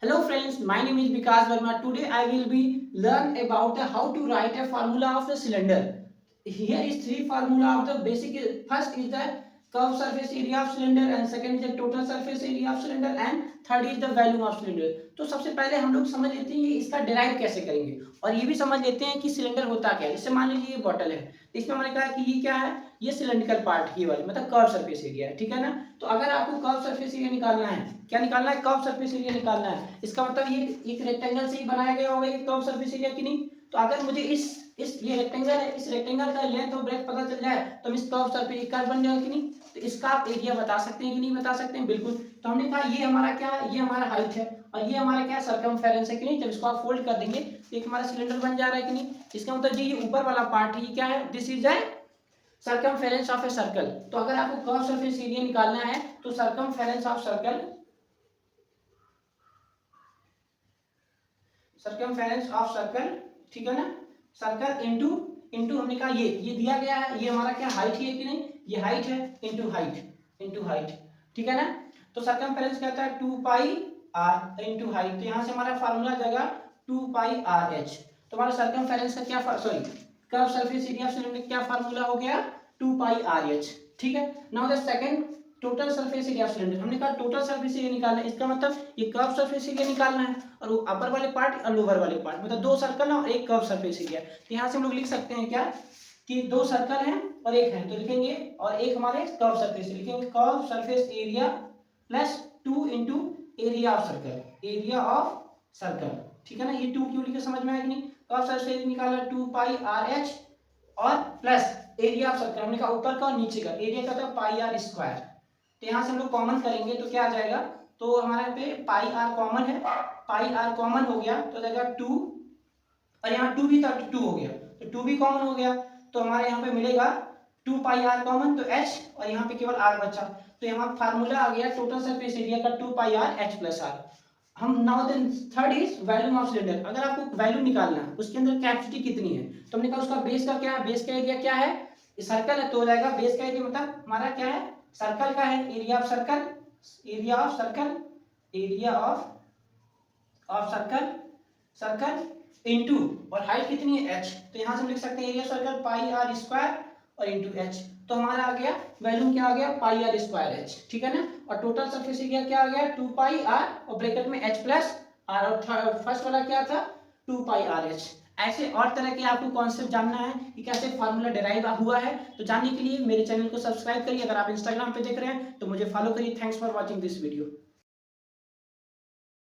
Hello friends, my name is Vikas Verma. Today I will be learn about how to write a formula of the cylinder. Here is three formula of the basic. First is the curved surface area of cylinder and second is the total surface area of cylinder and third is the volume of cylinder. तो सबसे पहले हम लोग समझ लेते हैं इसका derive कैसे करेंगे और ये भी समझ लेते हैं कि सिलेंडर होता क्या है। जैसे मान लीजिए ये बॉटल है, तो इसमें मैंने कहा कि ये क्या है, ये सिलेंड्रिकल पार्ट ये वाली मतलब कर्व सरफेस एरिया है, ठीक है ना। तो अगर आपको कर्व सरफेस एरिया निकालना है, क्या निकालना है, कर्व सरफेस एरिया निकालना है। इसका मतलब ये एक रेक्टेंगल से ही बनाया गया होगा ये कर्व सरफेस एरिया कि नहीं। तो अगर मुझे इस ये रेक्टेंगल है, इस रेक्टेंगल का लेंथ और ब्रेथ पता चल जाए तो इस कर्व सरफेस कर्व बन जाएगा कि नहीं। तो इसका आप एरिया बता सकते हैं कि नहीं बता सकते हैं, बिल्कुल। तो हमने कहा ये हमारा क्या है, ये हमारा हाइट है और ये हमारा क्या सरकमफेरेंस है कि नहीं। जब इसको आप फोल्ड कर देंगे तो एक हमारा सिलेंडर बन जा रहा है कि नहीं। इसका मतलब ये ऊपर वाला पार्ट है, ये क्या है, this is a circumference of a circle. तो अगर आपको कर्व सरफेस एरिया निकालना है तो circumference of circle, circumference of circle, ठीक है ना, सर्कल इनटू इनटू हमने कहा ये दिया गया है, ये हमारा क्या हाइट है कि नहीं, ये हाइट है इनटू हाइट, ठीक है ना। तो सर्कमफेरेंस कहता है 2 पाई आर इनटू हाइट। तो यहां से हमारा फार्मूला आ जाएगा 2 पाई आर एच। तो हमारा सर्कमफेरेंस का क्या sorry curve surface area of cylinder क्या फार्मूला हो गया, 2 पाई आर एच, ठीक है। Now the second total surface area of cylinder, हमने कहा टोटल सरफेस एरिया निकालना है। इसका मतलब ये कर्व सरफेस एरिया निकालना है और वो अपर वाले पार्ट और लोअर वाले पार्ट, मतलब दो सर्कल और एक कर्व सरफेस एरिया। तो यहाँ से हम लोग लिख सकते हैं क्या कि दो सर्कल हैं और एक है, तो लिखेंगे और एक हमारे कर्व सरफेस, लिखेंगे curve surface area plus 2 into area of circle, area of circle, ठीक है ना। ये 2 क्यों लिखे समझ में आया कि नहीं। कर्व सरफेस एरिया निकाला 2 पाई आर एच और प्लस एरिया ऑफ सर्कल, हमने कहा ऊपर का और नीचे का एरिया का था पाई आर स्क्वायर। तो यहाँ से हम लोग कॉमन करेंगे तो क्या आ जाएगा, तो हमारे पे पाई आर कॉमन है, पाई आर कॉमन हो गया तो जाएगा 2 और यहाँ 2 भी था तो 2 हो गया, तो 2 भी कॉमन हो गया तो हमारे यहाँ पे मिलेगा 2 पाई आर कॉमन, तो h और यहाँ पे केवल r बचा। तो यहाँ फार्मूला आ गया टोटल सरफेस एरिया का 2 pi R H plus R. हम now then third is volume of cylinder. अगर आपको वैल्यू निकालना है उसके अंदर कैपेसिटी कितनी है, तो हमने कहा उसका बेस का क्या है, बेस का एरिया क्या है, सर्कल है तो हो जाएगा बेस का एरिया मतलब हमारा क्या है, सर्कल का है, area of circle, area of circle, area of circle, circle into और हाइट कितनी है h। तो यहां से हम लिख सकते हैं area circle pi R square और इनटू h। तो हमारा आ गया वॉल्यूम क्या आ गया, पाई आर स्क्वायर h, ठीक है ना। और टोटल सरफेस एरिया क्या आ गया 2 पाई आर और ब्रैकेट में h प्लस आर और फर्स्ट वाला क्या था 2 पाई आर एच। ऐसे और तरह के आपको कॉन्सेप्ट जानना है कि कैसे फार्मूला डिराइव हुआ है, तो जानने के लिए मेरे चैनल को सब्सक्राइब करिए। अगर आप इंस्टाग्राम पे देख रहे हैं तो मुझे फॉलो करिए। Thanks for watching this video.